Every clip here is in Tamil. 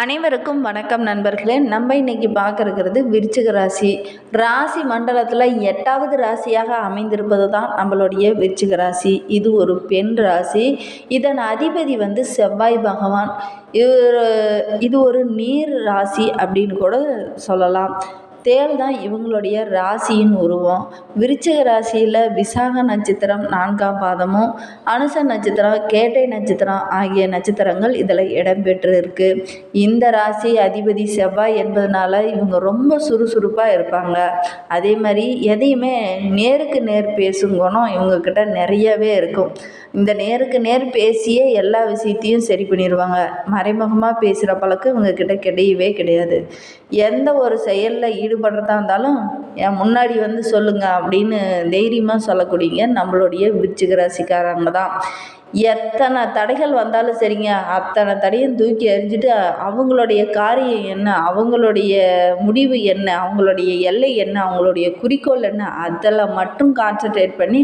அனைவருக்கும் வணக்கம் நண்பர்களே. நம்ம இன்னைக்கு பார்க்கறது விருச்சிக ராசி. ராசி மண்டலத்தில் 8வது ராசியாக அமைந்திருப்பது தான் நம்மளுடைய விருச்சிக ராசி. இது ஒரு பெண் ராசி. இதன் அதிபதி செவ்வாய் பகவான். இது ஒரு நீர் ராசி அப்படின்னு கூட சொல்லலாம். தேள் தான் இவங்களுடைய ராசியின் உருவம். விருச்சிக ராசியில் விசாக நட்சத்திரம் 4ஆம் பாதமும், அனுச நட்சத்திரம், கேட்டை நட்சத்திரம் ஆகிய நட்சத்திரங்கள் இதில் இடம்பெற்று இருக்கு. இந்த ராசி அதிபதி செவ்வாய் என்பதனால இவங்க ரொம்ப சுறுசுறுப்பாக இருப்பாங்க. அதே மாதிரி எதையுமே நேருக்கு நேர் பேசும் குணம் இவங்கக்கிட்ட நிறையவே இருக்கும். இந்த நேருக்கு நேர் பேசியே எல்லா விஷயத்தையும் சரி பண்ணிடுவாங்க. மறைமுகமாக பேசுகிற பழக்கம் இவங்கக்கிட்ட கிடையவே கிடையாது. எந்த ஒரு செயலில் ஈடுபடுறதா இருந்தாலும் என் முன்னாடி சொல்லுங்கள் அப்படின்னு தைரியமாக சொல்லக்கூடியங்க நம்மளுடைய விருச்சிக ராசிக்காரங்க தான். எத்தனை தடைகள் வந்தாலும் சரிங்க, அத்தனை தடையும் தூக்கி எறிஞ்சிட்டு அவங்களுடைய காரியம் என்ன, அவங்களுடைய முடிவு என்ன, அவங்களுடைய எல்லை என்ன, அவங்களுடைய குறிக்கோள் என்ன, அதில் மட்டும் கான்சன்ட்ரேட் பண்ணி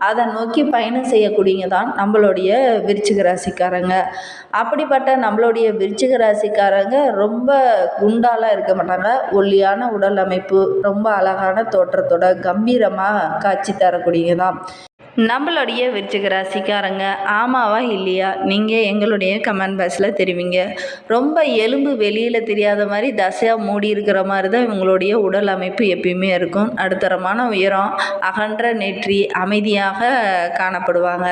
அதை நோக்கி பயணம் செய்யக்கூடியங்க தான் நம்மளுடைய விருச்சிக ராசிக்காரங்க. அப்படிப்பட்ட நம்மளுடைய விருச்சிக ராசிக்காரங்க ரொம்ப குண்டாலாம் இருக்க மாட்டாங்க. ஒல்லியான உடல் அமைப்பு, ரொம்ப அழகான தோற்றத்தோட கம்பீரமாக காட்சி தரக்கூடியங்க தான் நம்மளுடைய விருச்சிக ராசிக்காரங்க. ஆமாவா இல்லையா நீங்கள் எங்களுடைய கமெண்ட் பாக்ஸில் தெரிவிங்க. ரொம்ப எலும்பு வெளியில் தெரியாத மாதிரி தசையாக மூடி இருக்கிற மாதிரி தான் இவங்களுடைய உடல் அமைப்பு எப்பயுமே இருக்கும். நடுத்தரமான உயரம், அகன்ற நெற்றி, அமைதியாக காணப்படுவாங்க.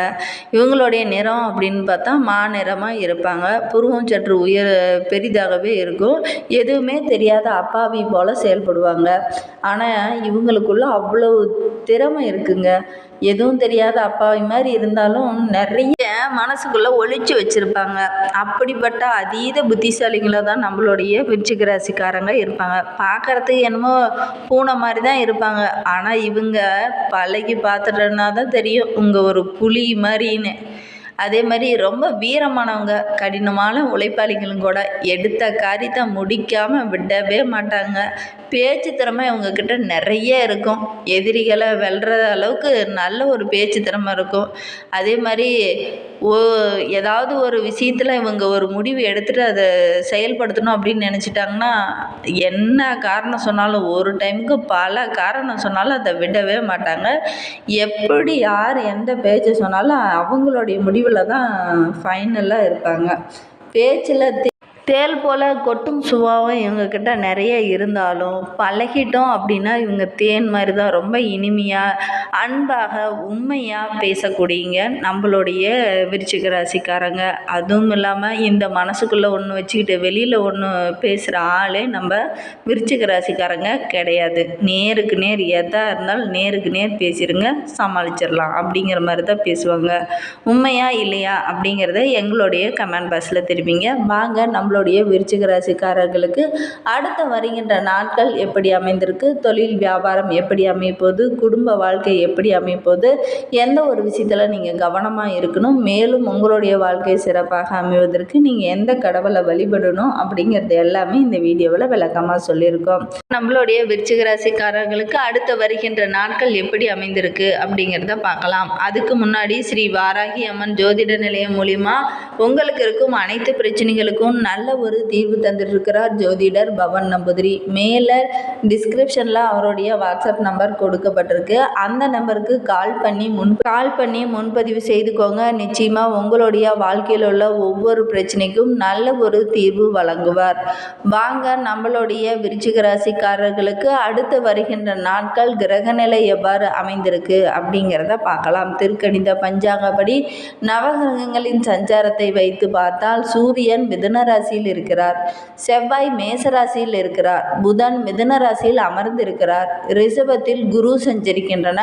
இவங்களுடைய நிறம் அப்படின்னு பார்த்தா மாநிறமாக இருப்பாங்க. புருவம் சற்று பெரிதாகவே இருக்கும். எதுவுமே தெரியாத அப்பாவி போல் செயல்படுவாங்க. ஆனால் இவங்களுக்குள்ள அவ்வளவு திறமை இருக்குங்க. எதுவும் தெரியாத அப்பாவி மாதிரி இருந்தாலும் நிறைய மனசுக்குள்ளே ஒழிச்சு வச்சுருப்பாங்க. அப்படிப்பட்ட அதீத புத்திசாலிகளாக தான் நம்மளுடைய விருச்சிக ராசிக்காரங்க இருப்பாங்க. பார்க்குறதுக்கு என்னமோ பூனை மாதிரி தான் இருப்பாங்க. ஆனால் இவங்க பழகி பார்த்துட்டோன்னா தான் தெரியும் இவங்க ஒரு புலி மாதிரின்னு. அதே மாதிரி ரொம்ப வீரமானவங்க, கடினமான உழைப்பாளிகளும் கூட. எடுத்த காரியத்தை முடிக்காமல் விடவே மாட்டாங்க. பேச்சு திறமை இவங்கக்கிட்ட நிறைய இருக்கும். எதிரிகளை வெல்ற அளவுக்கு நல்ல ஒரு பேச்சு திறமை இருக்கும். அதே மாதிரி ஏதாவது ஒரு விஷயத்தில் இவங்க ஒரு முடிவு எடுத்துகிட்டு அதை செயல்படுத்தணும் அப்படின்னு நினச்சிட்டாங்கன்னா என்ன காரணம் சொன்னாலும், ஒரு டைமுக்கு பல காரணம் சொன்னாலும் அதை விடவே மாட்டாங்க. எப்படி யார் எந்த பேச்சை சொன்னாலும் அவங்களுடைய முடிவில் தான் ஃபைனலாக இருப்பாங்க. பேச்சில் தேள் போல் கொட்டும் சுபாவம் இவங்கக்கிட்ட நிறைய இருந்தாலும் பழகிட்டோம் அப்படின்னா இவங்க தேன் மாதிரி தான் ரொம்ப இனிமையாக, அன்பாக, உண்மையாக பேசக்கூடியங்க நம்மளுடைய விருச்சிக ராசிக்காரங்க. அதுவும் இல்லாமல் இந்த மனசுக்குள்ளே ஒன்று வச்சுக்கிட்டு வெளியில் ஒன்று பேசுகிற ஆளே நம்ம விருச்சிக ராசிக்காரங்க கிடையாது. நேருக்கு நேர் எதாக இருந்தாலும் நேருக்கு நேர் பேசிடுங்க, சமாளிச்சிடலாம் அப்படிங்கிற மாதிரி தான் பேசுவாங்க. உண்மையா இல்லையா அப்படிங்கிறத எங்களுடைய கமெண்ட் பாக்ஸில் தெரிவிங்க. வாங்க நம்மளுடைய விருச்சிக ராசிக்காரர்களுக்கு அடுத்த வருகின்ற நாட்கள் எப்படி அமைந்திருக்கு, தொழில் வியாபாரம் எப்படி அமைப்போது, குடும்ப வாழ்க்கை எப்படி அமைப்போது, எந்த ஒரு விஷயத்தில் நீங்கள் கவனமாக இருக்கணும், மேலும் உங்களுடைய வாழ்க்கை சிறப்பாக அமைவதற்கு நீங்கள் எந்த கடவுளை வழிபடணும் அப்படிங்கிறது எல்லாமே இந்த வீடியோவில் விளக்கமாக சொல்லியிருக்கோம். நம்மளுடைய விருச்சிக ராசிக்காரர்களுக்கு அடுத்த வருகின்ற நாட்கள் எப்படி அமைந்திருக்கு அப்படிங்கிறத பார்க்கலாம். அதுக்கு முன்னாடி ஸ்ரீ வாராகி அம்மன் ஜோதிட நிலையம் மூலிமா உங்களுக்கு இருக்கும் அனைத்து பிரச்சனைகளுக்கும் நல்ல ஒரு தீர்வு தந்துட்டுருக்கிறார் ஜோதிடர் பவன் நம்பூதிரி. மேலே டிஸ்கிரிப்ஷனில் அவருடைய வாட்ஸ்அப் நம்பர் கொடுக்கப்பட்டிருக்கு. அந்த நம்பருக்கு கால் பண்ணி முன்பதிவு செய்துக்கோங்க. நிச்சயமாக உங்களுடைய வாழ்க்கையில் உள்ள ஒவ்வொரு பிரச்சனைக்கும் நல்ல ஒரு தீர்வு வழங்குவார். வாங்க நம்மளுடைய விருச்சிக ராசிக்காரர்களுக்கு அடுத்து வருகின்ற நாட்கள் கிரகநிலை எவ்வாறு அமைந்திருக்கு அப்படிங்கிறத பார்க்கலாம். திருக்கணித பஞ்சாங்கப்படி நவகிரகங்களின் சஞ்சாரத்தை வைத்து பார்த்தால் சூரியன் மிதுன ராசியில் இருக்கிறார், செவ்வாய் மேச ராசியில் இருக்கிறார், புதன் மிதுன ராசியில் அமர்ந்திருக்கிறார், ரிஷபத்தில் குரு சஞ்சரிக்கின்றன,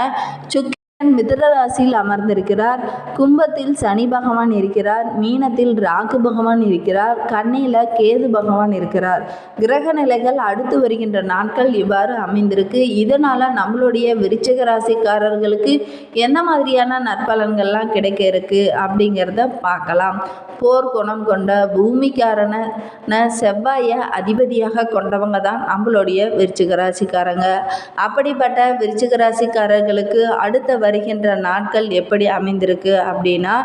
மிதுன ராசியில் அமர்ந்திருக்கிறார், கும்பத்தில் சனி பகவான் இருக்கிறார், மீனத்தில் ராகு பகவான் இருக்கிறார், கன்னியில் கேது பகவான் இருக்கிறார். கிரக நிலைகள் அடுத்து வருகின்ற நாட்கள் இவ்வாறு அமைந்திருக்கு. இதனால் நம்மளுடைய விருச்சிக ராசிக்காரர்களுக்கு எந்த மாதிரியான நற்பலன்கள்லாம் கிடைக்க இருக்கு அப்படிங்கிறத பார்க்கலாம். போர்க்குணம் கொண்ட பூமிக்காரன செவ்வாயை அதிபதியாக கொண்டவங்க தான் நம்மளுடைய விருச்சிக ராசிக்காரங்க. அப்படிப்பட்ட விருச்சிக ராசிக்காரர்களுக்கு அடுத்த வருகின்ற நாட்கள் எப்படி அமைந்திருக்கு அப்படின்னா,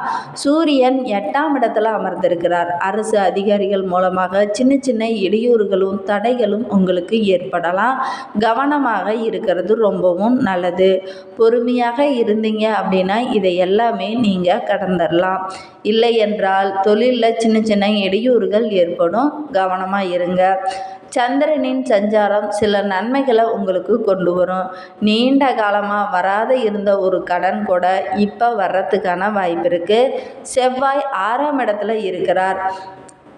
சூரியன் 8ஆம் இடத்துல அமர்ந்திருக்கிறார். அரசு அதிகாரிகள் மூலமாக சின்ன சின்ன இடையூறுகளும் தடைகளும் உங்களுக்கு ஏற்படலாம். கவனமாக இருக்கிறது ரொம்பவும் நல்லது. பொறுமையாக இருந்தீங்க அப்படின்னா இதை எல்லாமே நீங்கள் கடந்துடலாம். இல்லை என்றால் தொழிலில் சின்ன சின்ன இடையூறுகள் ஏற்படும். கவனமாக இருங்க. சந்திரனின் சஞ்சாரம் சில நன்மைகளை உங்களுக்கு கொண்டு வரும். நீண்ட காலமாக வராத இருந்த ஒரு கடன் கூட இப்போ வர்றதுக்கான வாய்ப்பு இருக்குது. செவ்வாய் 6ஆம் இடத்துல இருக்கிறார்.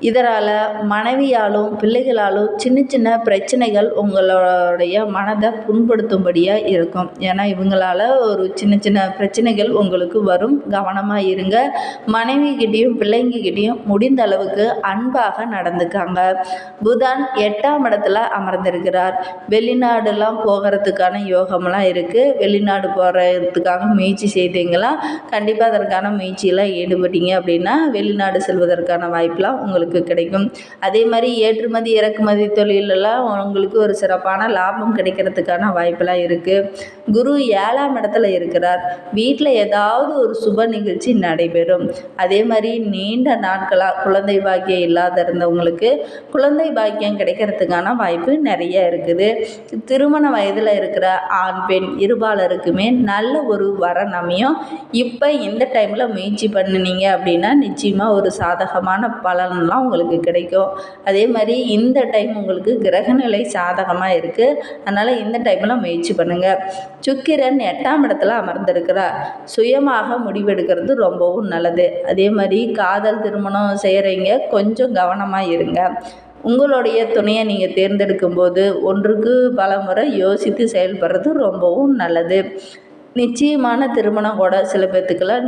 இதனால் மனைவியாலும் பிள்ளைகளாலும் சின்ன சின்ன பிரச்சனைகள் உங்களுடைய மனதை புண்படுத்தும்படியாக இருக்கும். ஏன்னா இவங்களால் ஒரு சின்ன சின்ன பிரச்சனைகள் உங்களுக்கு வரும். கவனமாக இருங்க. மனைவிகிட்டையும் பிள்ளைங்ககிட்டையும் முடிந்த அளவுக்கு அன்பாக நடந்துக்காங்க. புதன் 8ஆம் இடத்துல அமர்ந்திருக்கிறார். வெளிநாடுலாம் போகிறதுக்கான யோகம்லாம் இருக்குது. வெளிநாடு போகிறதுக்காக முயற்சி செய்தீங்களா, கண்டிப்பாக அதற்கான முயற்சியெல்லாம் ஈடுபட்டீங்க அப்படின்னா வெளிநாடு செல்வதற்கான வாய்ப்பெலாம் உங்களுக்கு கிடைக்கும். அதே மாதிரி ஏற்றுமதி இறக்குமதி தொழிலெல்லாம் உங்களுக்கு ஒரு சிறப்பான லாபம் கிடைக்கிறதுக்கான வாய்ப்பெல்லாம் இருக்குது. குரு 7ஆம் இடத்துல இருக்கிறார். வீட்டில் ஏதாவது ஒரு சுப நிகழ்ச்சி நடைபெறும். அதே மாதிரி நீண்ட நாட்களாக குழந்தை பாக்கியம் இல்லாத இருந்தவங்களுக்கு குழந்தை பாக்கியம் கிடைக்கிறதுக்கான வாய்ப்பு நிறைய இருக்குது. திருமண வயதில் இருக்கிற ஆண் பெண் இருபாலருக்குமே நல்ல ஒரு வரன் அமையும். இப்போ இந்த டைமில் முயற்சி பண்ணினீங்க அப்படின்னா நிச்சயமாக ஒரு சாதகமான பலன்லாம் உங்களுக்கு கிடைக்கும். அதே மாதிரி இந்த டைம் உங்களுக்கு கிரகநிலை சாதகமாக இருக்குது. அதனால் இந்த டைமில் முயற்சி பண்ணுங்கள். சுக்கிரன் 8ஆம் இடத்துல அமர்ந்திருக்கிறார். சுயமாக முடிவெடுக்கிறது ரொம்பவும் நல்லது. அதே மாதிரி காதல் திருமணம் செய்கிறவங்க கொஞ்சம் கவனமாக இருங்க. உங்களுடைய துணையை நீங்கள் தேர்ந்தெடுக்கும் போது ஒன்றுக்கு பல முறை யோசித்து செயல்படுறது ரொம்பவும் நல்லது. நிச்சயமான திருமணம் கூட சில பேர்த்துக்கெல்லாம்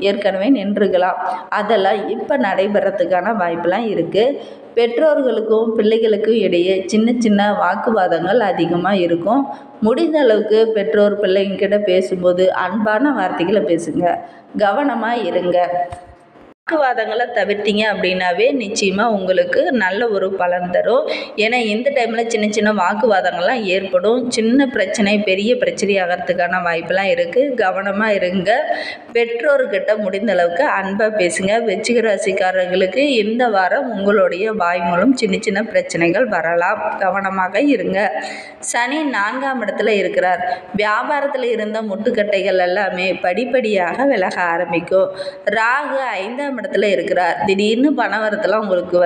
ஏற்கனவே நின்றுக்கலாம். அதெல்லாம் இப்போ நடைபெறத்துக்கான வாய்ப்பெலாம் இருக்குது. பெற்றோர்களுக்கும் பிள்ளைகளுக்கும் இடையே சின்ன சின்ன வாக்குவாதங்கள் அதிகமாக இருக்கும். முடிந்த அளவுக்கு பெற்றோர் பிள்ளைங்கிட்ட பேசும்போது அன்பான வார்த்தைகளை பேசுங்க. கவனமாக இருங்க. வாக்குவாதங்களை தவிர்த்தீங்க அப்படின்னாவே நிச்சயமாக உங்களுக்கு நல்ல ஒரு பலன் தரும். ஏன்னா இந்த டைமில் சின்ன சின்ன வாக்குவாதங்கள்லாம் ஏற்படும். சின்ன பிரச்சனை பெரிய பிரச்சனை ஆகிறதுக்கான வாய்ப்பெல்லாம் இருக்குது. கவனமாக இருங்க. பெற்றோர்கிட்ட முடிந்த அளவுக்கு அன்பாக பேசுங்க. விருச்சிக ராசிக்காரர்களுக்கு இந்த வாரம் உங்களுடைய வாய் மூலம் சின்ன சின்ன பிரச்சனைகள் வரலாம். கவனமாக இருங்க. சனி 4ஆம் இடத்துல இருக்கிறார். வியாபாரத்தில் இருந்த முட்டுக்கட்டைகள் எல்லாமே படிப்படியாக விலக ஆரம்பிக்கும். ராகு 5ஆம் இடத்துல இருக்கிறார். திடீர்னு பண வரத்துலாம் உங்களுக்கு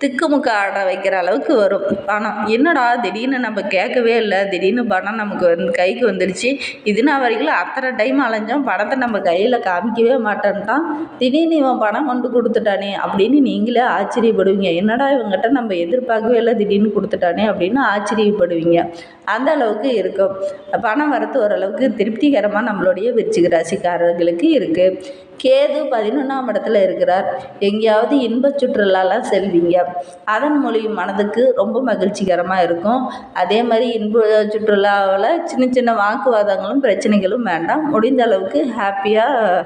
திக்குமுக்க ஆட வைக்கிற அளவுக்கு வரும் பணம். என்னடா திடீர்னு நம்ம கேட்கவே இல்லை, திடீர்னு பணம் நமக்கு கைக்கு வந்துடுச்சு. இதுனா வரைக்கும் அத்தனை டைம் அலைஞ்சோம், பணத்தை நம்ம கையில் காமிக்கவே மாட்டேன்ட்டான், திடீர்னு இவன் பணம் கொண்டு கொடுத்துட்டானே அப்படின்னு நீங்களே ஆச்சரியப்படுவீங்க. என்னடா இவங்ககிட்ட நம்ம எதிர்பார்க்கவே இல்லை, திடீர்னு கொடுத்துட்டானே அப்படின்னு ஆச்சரியப்படுவீங்க. அந்த அளவுக்கு இருக்கும். பணம் வரத்து ஓரளவுக்கு திருப்திகரமாக நம்மளுடைய விருச்சிக ராசிக்காரர்களுக்கு இருக்குது. கேது 11ஆம் இடத்துல இருக்கிறார். எங்கேயாவது இன்ப சுற்றுலாலாம் செல்வீங்க. அதன் மூலியம் மனதுக்கு ரொம்ப மகிழ்ச்சிகரமாக இருக்கும். அதே மாதிரி இன்ப சுற்றுலாவில் சின்ன சின்ன வாக்குவாதங்களும் பிரச்சனைகளும் வேண்டாம். முடிந்த அளவுக்கு ஹாப்பியாக.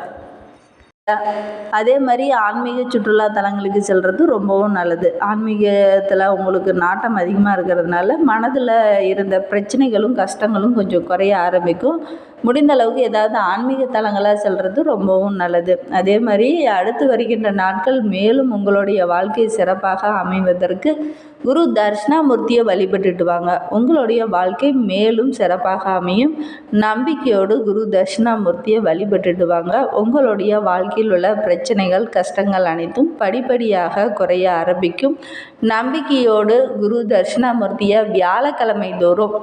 அதே மாதிரி ஆன்மீக சுற்றுலா தலங்களுக்கு செல்வது ரொம்பவும் நல்லது. ஆன்மீகத்தில் உங்களுக்கு நாட்டம் அதிகமாக இருக்கிறதுனால மனதில் இருந்த பிரச்சனைகளும் கஷ்டங்களும் கொஞ்சம் குறைய ஆரம்பிக்கும். முடிந்த அளவுக்கு ஏதாவது ஆன்மீக தலங்களாக செல்வது ரொம்பவும் நல்லது. அதே மாதிரி அடுத்து வருகின்ற நாட்கள் மேலும் உங்களுடைய வாழ்க்கை சிறப்பாக அமைவதற்கு குரு தட்சிணாமூர்த்தியை வழிபட்டுட்டு வாங்க. உங்களுடைய வாழ்க்கை மேலும் சிறப்பாக அமையும். நம்பிக்கையோடு குரு தட்சிணாமூர்த்தியை வழிபட்டுட்டு வாங்க. உங்களுடைய வாழ்க்கையில் உள்ள பிரச்சனைகள் கஷ்டங்கள் அனைத்தும் படிப்படியாக குறைய ஆரம்பிக்கும். நம்பிக்கையோடு குரு தட்சிணாமூர்த்தியை வியாழக்கிழமை தோறும்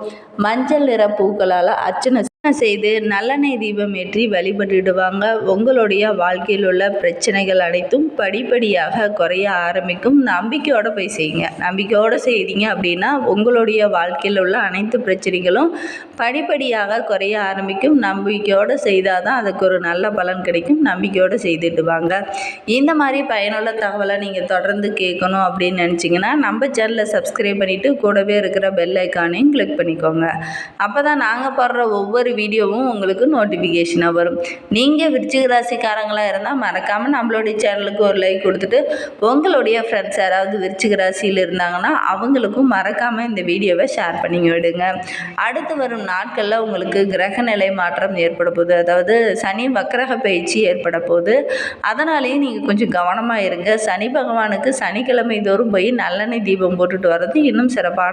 மஞ்சள் நிற பூக்களால் அர்ச்சனை செய்து நல்லெண்ணெய் தீபம் ஏற்றி வழிபட்டுடுவாங்க. உங்களுடைய வாழ்க்கையில் உள்ள பிரச்சனைகள் அனைத்தும் படிப்படியாக குறைய ஆரம்பிக்கும். நம்பிக்கையோடு போய் செய்யுங்க. நம்பிக்கையோடு செய்தீங்க அப்படின்னா உங்களுடைய வாழ்க்கையில் உள்ள அனைத்து பிரச்சனைகளும் படிப்படியாக குறைய ஆரம்பிக்கும். நம்பிக்கையோடு செய்தால் தான் அதுக்கு ஒரு நல்ல பலன் கிடைக்கும். நம்பிக்கையோடு செய்துட்டு வாங்க. இந்த மாதிரி பயனுள்ள தகவலை நீங்கள் தொடர்ந்து கேட்கணும் அப்படின்னு நினச்சிங்கன்னா நம்ம சேனலை சப்ஸ்கிரைப் பண்ணிவிட்டு கூடவே இருக்கிற பெல் ஐக்கானையும் கிளிக் பண்ணிக்கோங்க. அப்போ தான் நாங்கள் போடுற ஒவ்வொரு வீடியோவும் உங்களுக்கு நோட்டிஃபிகேஷனாக வரும். நீங்கள் விருச்சிக ராசிக்காரங்களாக இருந்தால் மறக்காமல் நம்மளுடைய சேனலுக்கு ஒரு லைக் கொடுத்துட்டு உங்களுடைய ஃப்ரெண்ட்ஸ் யாராவது விருச்சிக ராசியில் இருந்தாங்கன்னா அவங்களுக்கும் மறக்காமல் இந்த வீடியோவை ஷேர் பண்ணி விடுங்க. அடுத்து வரும் நாட்களில் உங்களுக்கு கிரகநிலை மாற்றம் ஏற்பட போகுது. அதாவது சனி வக்ரக பயிற்சி ஏற்பட போகுது. அதனாலேயே நீங்கள் கொஞ்சம் கவனமாக இருங்க. சனி பகவானுக்கு சனிக்கிழமை தோறும் போய் நல்லெண்ணெய் தீபம் போட்டுட்டு வர்றது இன்னும் சிறப்பான